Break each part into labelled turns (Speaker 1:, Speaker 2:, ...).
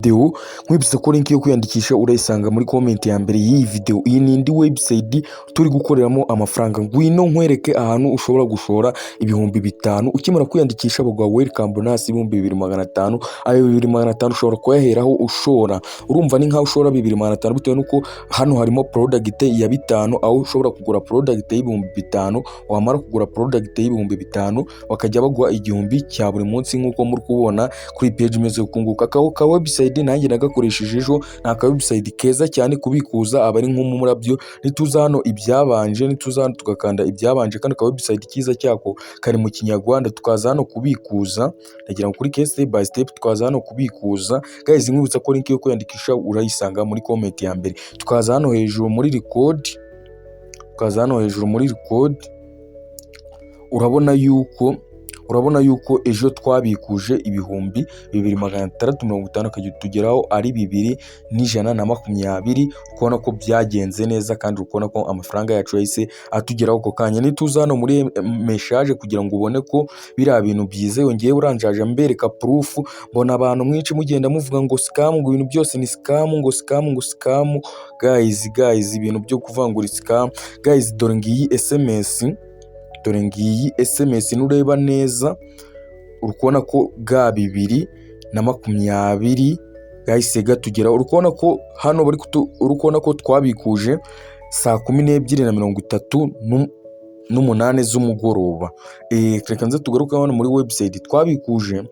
Speaker 1: video nkwibutsa ko link yo kwiyandikisha urayisanga muri comment ya mbere y'iyi video. Iyi ni indi website turi gukoreramo amafaranga. Ngwino nkwereke ahantu ushobora gushora ibihumbi 5 ukimara kwiyandikisha baguha welcome bonus ibihumbi 2500. Ayo 2500 ushobora kuyaheraho ushora. Urumva ni nkaho ushora 2500 bitewe nuko hano harimo product ya 5 aho ushobora kugura product y'ibihumbi 5, wamara kugura product y'ibihumbi 5 bakajya baguha igihumbi cya buri munsi nkuko muri kubona kuri page imeze ukunguka. Ka website nanjye nagakoresheje ejo, naka website keza cyane kubikuza abari nk'umurabyo. Nituza hano ibyabanje, nituza hano tugakanda ibyabanje, kandi ka website kiza cyako kari mu Kinyarwanda. Tukaza hano kubikuza, ndagira ngo kuri step by step tukaza hano kubikuza. Guys, nkwibutsa ko link yo kwiyandikisha urayisanga muri comment ya mbere. Tukaza hano hejuru muri record, urabona yuko ejo twabikuje ibihumbi 2650 kajya tugeraho ari 2120. ukubona ko byagenze neza kandi ukubona ko amafaranga yacu yahise atugeraho ko kanya. Nituza hano muri message kugira ngo ubone ko biriya bintu byize, yongeye uranjaje mbereka proof. Mbona abantu mwinshi mugenda muvuga ngo scam, ngo ibintu byose ni scam, ngo scam. Guys, ibintu byo kuvangura scam. Guys, dore ngiyi SMS nureba neza urukubona ko ga 2020 gahise gatugera. Urukubona ko hano urukubona ko twabikuje saa 12:38 z'umugoroba. Reka nze tugaruka hano muri website twabikuje,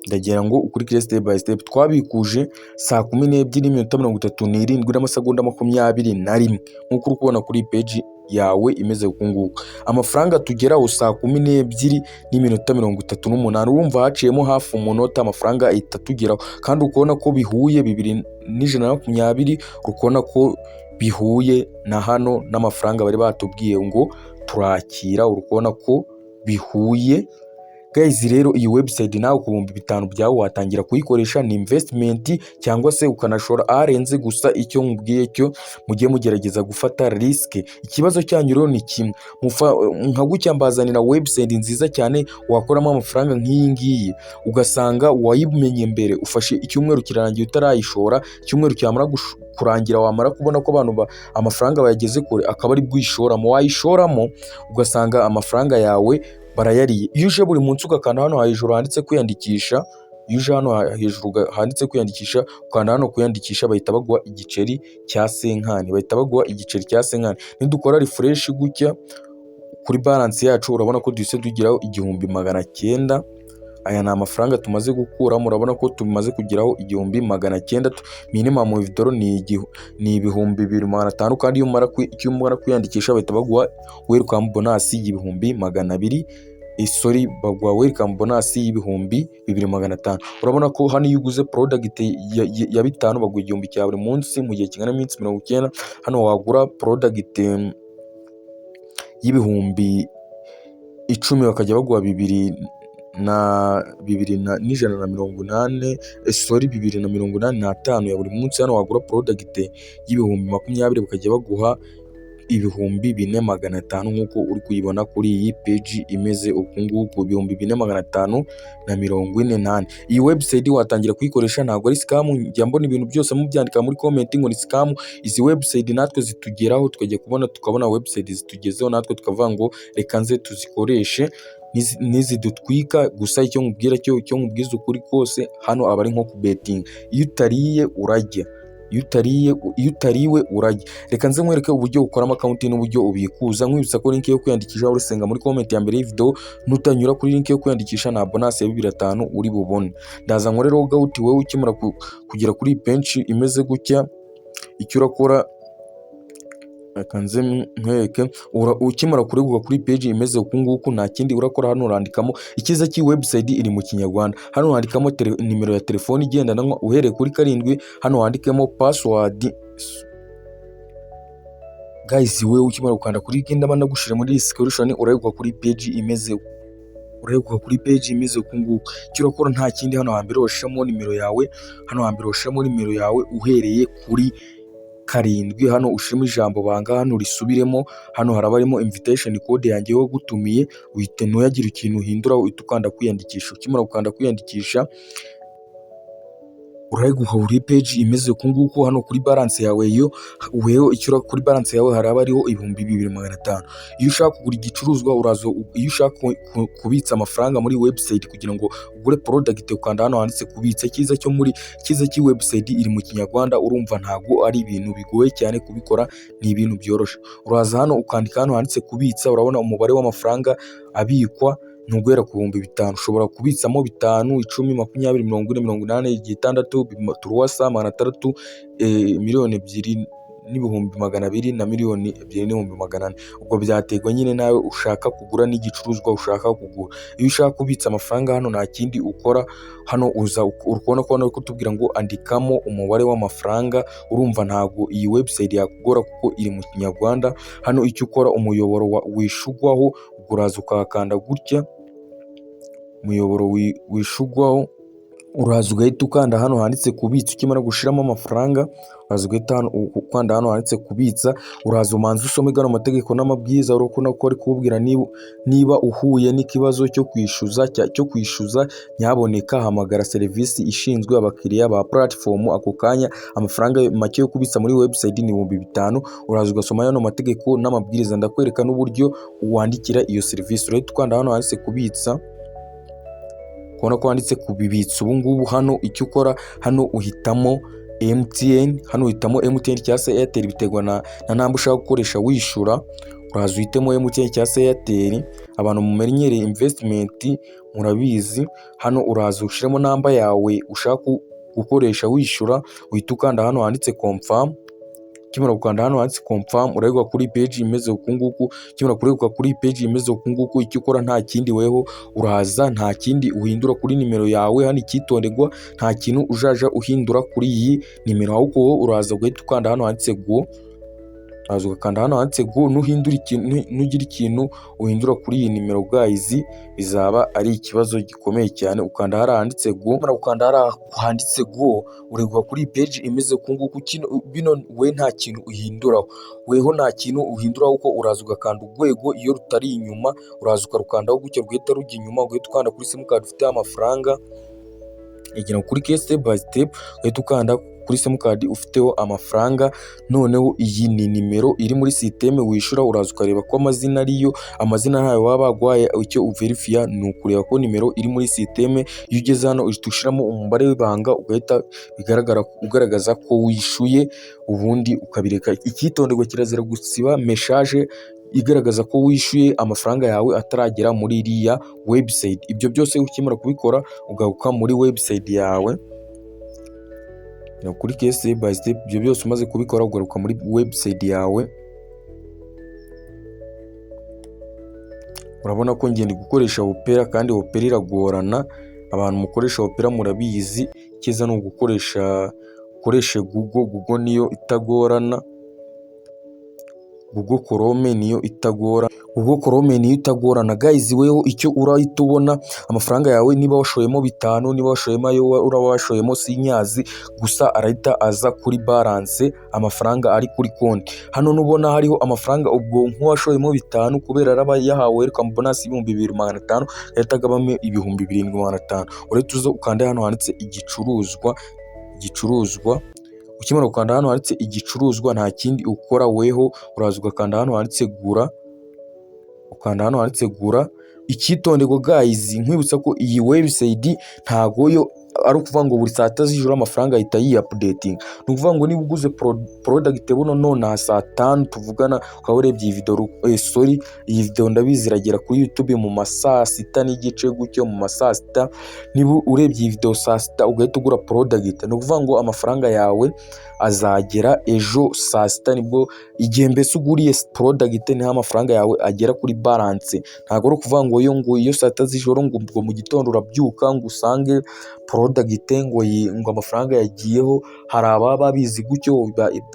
Speaker 1: ndagira ngo ukurikire step by step. Twabikuje saa 12:37 nkuko urukubona kuri page yawe imeze ukunguka. Amafaranga tugeraho saa 12:38. Urumva haciyemo hafi umunota amafaranga ahita tugeraho, kandi ukubona ko bihuye 2120. ukubona ko bihuye na hano n'amafaranga bari batubwiye ngo turakira. urukubona ko bihuye. Guys, rero iyi website nawe ku bihumbi 5 byawe watangira kuyikoresha. Ni investment cyangwa se ukanashora arenze. Gusa icyo nkubwiye cyo mugiye mugerageza gufata risk. Ikibazo cyanyu rero ni kimwe, nka gutya mbazanira website nziza cyane wakoramo amafaranga nk'iyi ngiyi, ugasanga wayimenye mbere, ufashe icyumweru kirarangiye utarayishora. Icyumweru cyamara kurangira wamara kubona ko abantu amafaranga bayageze kure, akaba ari bwishoramo. Wayishoramo ugasanga amafaranga yawe barayariye. Iyo uje buri munsi ugakanda hano hejuru handitse kwiyandikisha, ukanda hano kwiyandikisha, bahita baguha igiceri cya senkani. Nidukora refresh gutya kuri balance yacu urabona ko duhise tugeraho 1900. Aya ni amafaranga tumaze gukuramo. Urabona ko tumaze kugeraho 1900. Minimum withdrawal ni ibihumbi 2500, kandi iyo umara kwiyandikisha bahita baguha welcome bonus y'ibihumbi 200. Baguha welcome bonus y'ibihumbi 2500. Urabona ko hano iyo uguze product ya 5 baguha igihumbi cya buri munsi mu gihe kingana n'iminsi 90. Hano wagura product y'ibihumbi 10 bakajya baguha 2,185 ya buri munsi. Hano wagura product y'ibihumbi 20 bakajya baguha ibihumbi 4500 nkuko uri kuyibona kuri iyi page imeze ukunguku, ibihumbi 4548. Iyi website watangira kuyikoresha, ntabwo ari scam. Njya mbona ibintu byose mubyandika muri comment ngo ni scam. Izi website natwe zitugeraho, tukabona website zitugezeho, natwe tukavuga ngo reka nze tuzikoreshe nizidutwika. Gusa icyo nkubwiza ukuri kose hano aba ari nko ku betting. Iyo utariwe urajya. Reka nze nkwereke uburyo ukoramo account n'uburyo ubikuza. Nkwibutsa ko link yo kwiyandikisha urisenga muri comment ya mbere y'video. Nutanyura kuri link yo kwiyandikisha nta bonus ya 2500 uri bubone. Ndaza nkore log out. Wowe ukimara kugera kuri page imeze gutya, icyo urakora akanze nkwereke, ukimara kureguka kuri page imeze ukunguku, nta kindi urakora. Hano urandikamo, ikiza cy'i website iri mu Kinyarwanda. Hano wandikamo nimero ya telefone igendanwa uhereye kuri 7. Hano wandikemo password. Guys, wewe ukimara gukanda kuri genda nagushire muri description, urayeguka kuri page imeze ukunguku. Icyo urakora nta kindi, hano hambere washiramo nimero yawe uhereye kuri 7. Hano ushiremo ijambo banga, hano risubiremo. Hano haraba harimo invitation code yanjye yo gutumiye. Uhite ntuyagira ikintu uhindura, uhita ukanda kwiyandikisha. Ukimara gukanda kwiyandikisha urayiguha uri page imeze uku nguku. Hano kuri balance yawe weho icyo kuri balance yawe haraba hariho 2500. Iyo ushaka kugura igicuruzwa iyo ushaka kubitsa amafaranga muri website kugira ngo ugure product, ukanda hano handitse kubitsa. Cyiza cy'i website iri mu Kinyarwanda, urumva ntago ari ibintu bigoye cyane kubikora, ni ibintu byoroshye. Uraza hano ukandika hano handitse kubitsa, urabona umubare w'amafaranga abikwa ntugera ku 5000. Ushobora kubitsamo 5, 10, 20, 40, 80, 60, 300, 200,000 n'ibihumbi 200 na 2,200 n'ibihumbi 400. Ubwo byaterwa nyine nawe ushaka kugura n'igicuruzwa ushaka kugura. Iyo ushaka kubitsa amafaranga hano nta kindi ukora, hano uza urabona ko hano kutubwira ngo andikamo umubare w'amafaranga. Urumva ntago iyi website yakugora kuko iri mu Kinyarwanda. Hano icyo ukora, umuyoboro wishugwaho, uraza ukakanda gutya, umuyoboro wishugwaho, uraza ugahita ukanda hano handitse kubitsa. Ukimara gushiramo amafaranga uraza ugahita hano ukanda hano handitse kubitsa. Uraza umanza usome gano amategeko n'amabwiriza. Urabona ko ari kubwira niba uhuye n'ikibazo cyo kwishyuza nyaboneka hamagara serivisi ishinzwe abakiriya ba platform ako kanya. Amafaranga make yo kubitsa muri website ni 5000. Uraza ugasoma hano amategeko n'amabwiriza, ndakwereka n'uburyo wandikira iyo serivisi. Urahita ukanda hano handitse kubitsa, kubona ko wanditse kubibitsa. Ubu ngubu hano icyo ukora, hano uhitamo MTN, cyangwa se Airtel biterwa na namba ushaka gukoresha wishyura. Uraza uhitemo MTN cyangwa se Airtel. Abantu mumenyereye investment murabizi. Hano uraza ushiremo namba yawe ushaka gukoresha wishyura, uhita ukanda hano handitse confirm. Kimara gukanda hano handitse confirm, urayiguka kuri page imeze uku nguku. Kimara kuriguka kuri page imeze uku nguku, icyo ukora nta kindi weho uraza, nta kindi uhindura kuri nimero yawe. Hano icyitonderwa, nta kintu ujaja uhindura kuri iyi nimero, ahubwo uraza ugahita ukanda hano handitse go. Uraza ugakanda hano handitse go, nugira ikintu uhindura kuri iyi nimero guys, bizaba ari ikibazo gikomeye cyane. Ukanda hano handitse go. Mara ukanda hano handitse go, uriguka kuri page imeze ku nguku. Bino we nta kintu uhinduraho, nta kintu uhinduraho, uko uraza ugakanda urwego. Iyo rutari inyuma uraza ukarukandaho gutyo, rugahita rujya inyuma. Ugahita ukanda kuri simukadi ufite amafaranga, igena kuri step by step, ugahita ukanda kuri simukadi ufiteho amafaranga. Noneho iyi ni nimero iri muri systeme wishyura. Uraza ukareba ko amazina ntayo waba bagwaye. Icyo uverifiya ni ukureba ko nimero iri muri systeme. Iyo ugeze hano uhita ushiramo umubare w'ibanga, ugahita ugaragaza ko wishyuye, ubundi ukabireka. Icyitonderwa, kirazira gusiba message igaragaza ko wishyuye amafaranga yawe ataragera muri iriya website. Ibyo byose ukimara kubikora ugaruka muri website yawe, kuri step by step. Ibyo byose umaze kubikora ugaruka muri website yawe. Urabona ko ngende gukoresha Opera, kandi Opera iragorana. Abantu mukoresha Opera murabizi, kiza no gukoresha Google niyo itagorana. Google Chrome niyo itagorana guys. Weho icyo urahita ubona amafaranga yawe, niba washoyemo 5, niba washoyemo ayo washoyemo sinyazi, gusa arahita aza kuri balance, amafaranga ari kuri konti. Hano nubona hariho amafaranga, ubwo nk'uwashoyemo 5 kubera araba yahawe welcome bonus 2500, ahita agabamo 7500. Urahita uza ukanda hano handitse igicuruzwa. Ukimara gukanda hano handitse igicuruzwa, nta kindi ukora weho, uraza ugakanda hano handitse gura. Ukanda hano handitse gura. Icyitonderwa guys, nkwibutsa ko iyi website ntago yo ari ukuvuga ngo buri saa 6 z'ijoro amafaranga ahita yi-updating. Ni ukuvuga ngo niba uguze product buno none saa 5 tuvugana, ukaba urebye iyi video, iyi video ndabizi iragera kuri YouTube mu masaa 6 n'igice gutyo, mu masaa 6. Niba urebye iyi video saa 6 ugahita ugura product, ni ukuvuga ngo amafaranga yawe azagera ejo saa 6 nibwo igihe mbese uguriye product niho amafaranga yawe agera kuri balance. Ntago ari ukuvuga ngo iyo saa 6 z'ijoro ngo mu gitondo urabyuka ngo usange product ngo amafaranga yagiyeho. Hari ababa babizi gutyo,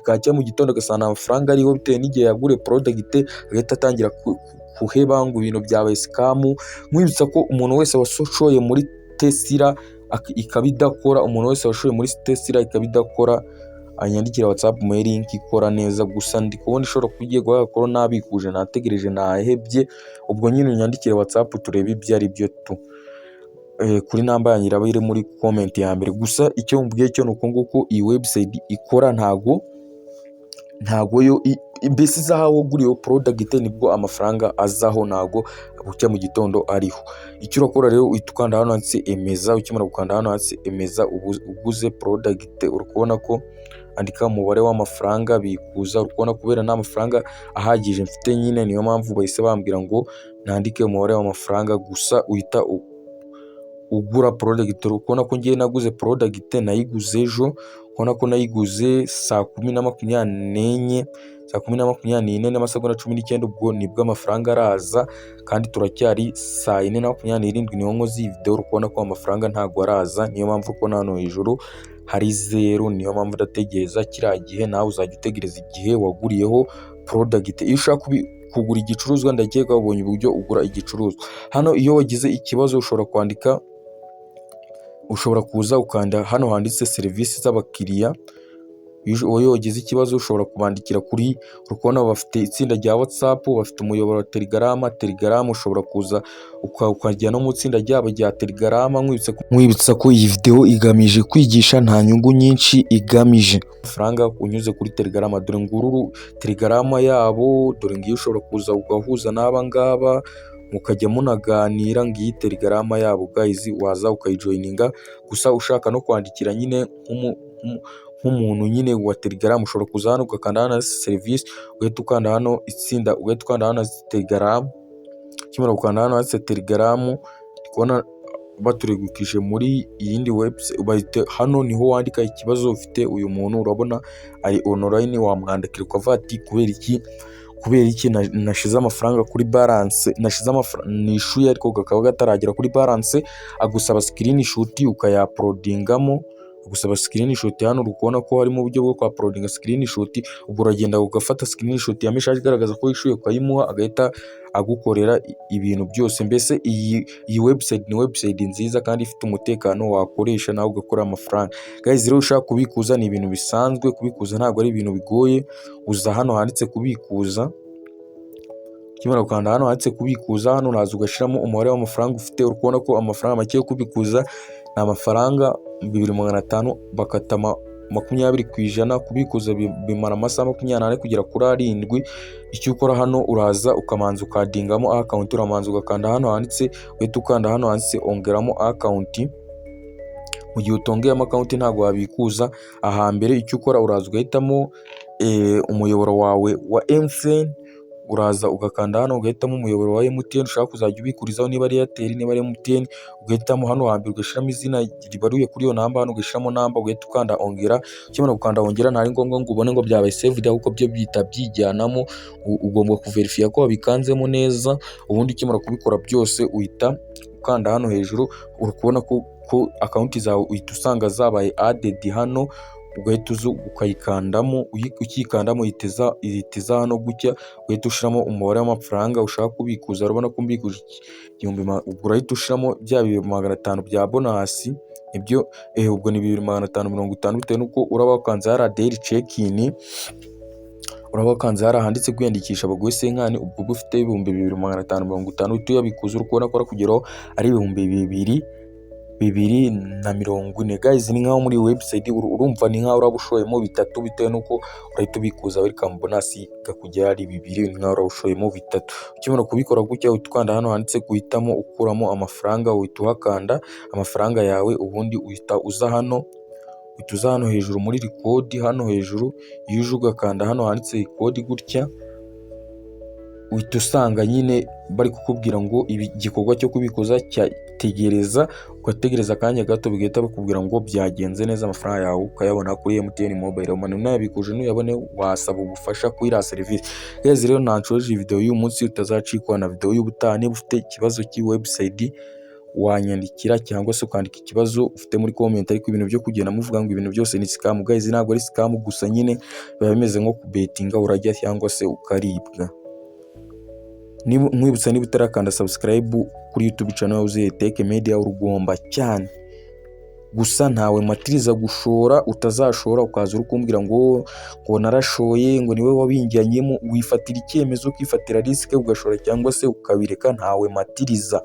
Speaker 1: bwacya mu gitondo agasanga amafaranga ariho bitewe n'igihe yagure product, agahita atangira kuheba ngo ibintu byabaye scam. Nkwibutsa ko umuntu wese washoye muri Tesla ikabidakora, anyandikira WhatsApp mu link ikora neza. Gusa ndi kubona ishobora kugiye guhakora nabikuje, nategereje nahebye. Ubwo nyine unyandikire WhatsApp turebe ibyo ari byo tu. kuri namba yanjye iraba iri muri comment ya mbere. Gusa icyo mbwiye cyo nuko nguko iyi website ikora, ntago yo mbese izahaho guriyo product nibwo amafaranga azaho, ntago bucya mu gitondo ariho. Icyo urakora rero uhita ukanda hano handitse emeza. Ukimara gukanda hano handitse emeza uguze product, uri kubona ko andika umubare w'amafaranga bikuza. Uri kubona kubera nta mafaranga ahagije mfite nyine, niyo mpamvu bahise bambwira ngo nandike umubare w'amafaranga gusa uhita ugura product. Uri kubona ko ngiye naguze product, nayiguze ejo. Ubona ko nayiguze saa 10:24 n'amasegonda 19, ubwo nibwo amafaranga araza, kandi turacyari saa 4:27 niho nkoze iyi video. Uri kubona ko amafaranga ntago araza, niyo mpamvu ukubona hano hejuru hari 0, niyo mpamvu ndategereza kiriya gihe. Nawe uzajya utegereza igihe waguriyeho product. Iyo ushaka kugura igicuruzwa, ndakeka ubonye uburyo ugura igicuruzwa. Hano iyo wagize ikibazo ushobora kuza ukanda hano handitse serivisi z'abakiriya. Iyo wagize ikibazo ushobora kubandikira kuri, uri kubona bafite itsinda rya WhatsApp, bafite umuyoboro wa Telegram. Ushobora kuza ukajya no mu itsinda ryabo rya Telegram. Nkwibutsa ko iyi video igamije kwigisha, nta nyungu nyinshi igamije. Amafaranga unyuze kuri Telegram, dore ngururu Telegram yabo, dore ngiyo ushobora kuza ugahuza n'aba ngaba mukajya munaganira. Ngiyi Telegram yabo guys, waza ukayijoininga. Gusa ushaka no kwandikira nyine nk'umuntu nyine wa Telegram, ushobora kuza hano ugakanda hano service, ugahita ukanda hano itsinda, ugahita ukanda hano Telegram. Kimara gukanda hano hasi Telegram, kubona baturegukije muri iyindi website. Hano niho wandika ikibazo ufite uyu muntu, urabona ari online, wamwandikira ukavuga ati kubera iki nashize amafaranga kuri balance, nishuye ariko kakaba gataragera kuri balance. Agusaba screenshot ukayaploadingamo, agusaba screenshot. Hano uri kubona ko harimo uburyo bwo uploadinga screenshot. Ubwo uragenda ugafata screenshot ya message igaragaza ko wishuye, ukayimuha agahita agukorera ibintu byose. Mbese iyi website ni website nziza kandi ifite umutekano, wakoresha nawe ugakora amafaranga. Guys, rero ushaka kubikuza ni ibintu bisanzwe, kubikuza ntabwo ari ibintu bigoye. Uza hano handitse kubikuza. Kimara gukanda hano handitse kubikuza, hano uraza ugashiramo umubare w'amafaranga ufite. Uri kubona ko amafaranga make yo kubikuza ni amafaranga 2500, bakata 20%. Kubikuza bimara amasaha 28 kugera kuri 7. Icyo ukora hano, uraza ukamanza ukadingamo account. Uramanza ugakanda hano handitse, uhita ukanda hano handitse ongeramo account. Mu gihe utongeyemo account ntabwo wabikuza ahambere. Icyo ukora, uraza ugahitamo umuyoboro wawe wa MTN. Uraza ugakanda hano ugahitamo umuyoboro wa MTN ushaka kuzajya ubikurizaho, niba ari Airtel, niba ari MTN. Ugahitamo hano hambere ugashiramo izina ribaruye kuri iyo namba, hano ugashiramo namba, ugahita ukanda ongera. Ukimara gukanda ongera, ntari ngombwa ngo ubone ngo byabaye saved, ahubwo byo byita byijyanamo. Ugomba kuverifya ko wabikanzemo neza. Ubundi ukimara kubikora byose uhita ukanda hano hejuru. Uri kubona ko account zawe uhita usanga zabaye added hano. Ugahita uza ukayikandamo. Ukikandamo ihita hano gutya, ugahita ushiramo umubare w'amafaranga ushaka kubikuza. Urabona ko mbikuje 1000. Ubwo urahita ushiramo bya 2500 bya bonus. Ibyo ubwo ni 2550 bitewe nuko uraba wakanze hara daily check-in. Uraba wakanze hara handitse kwiyandikisha baguhe senkani. Ubwo ufite 2550 uhita uyabikuza. Uri kubona ko arakugeraho ari 2240. Guys, ni nkaho muri website urumva ni nkaho urabushoyemo 3 bitewe nuko urahita ubikuza welcome bonus kakugera ari 2. Ni nkaho urabushoyemo 3. Ukimara kubikora gutya, ukanda hano handitse guhitamo ukuramo amafaranga, uhita uhakanda amafaranga yawe. Ubundi uhita uza hano hejuru muri record. Hano hejuru iyo uje ugakanda hano handitse record gutya, uhita usanga nyine bari kukubwira ngo igikorwa cyo kubikuza cyategereza. Ugategereza akanya gato, bigahita bakubwira ngo byagenze neza, amafaranga yawe ukayabona kuri MTN Mobile Money. Unayabikuje nuyabone, wasaba ubufasha kuri iriya serivisi. Guys, rero nancoje video y'uyu munsi, utazacikwa na video y'ubutaha. Niba ufite ikibazo cy'iwebsite wanyandikira, cyangwa se ukandika ikibazo ufite muri comment. Ariko ibintu byo kugenda muvuga ngo ibintu byose ni scam, guys, ntabwo ari scam. Gusa nyine biba bimeze nko kubetinga, urajya cyangwa se ukaribwa. Mwibutsa niba utarakanda subscribe kuri YouTube channel yuzuye Tech Media, urugomba cyane. Gusa ntawe matiriza gushora, utazashora ukaza urukumbwira ngo narashoye, ngo niwe wabinjyanyemo. Wifatira icyemezo, ukifatira risk ugashora cyangwa se ukabireka, ntawe matiriza.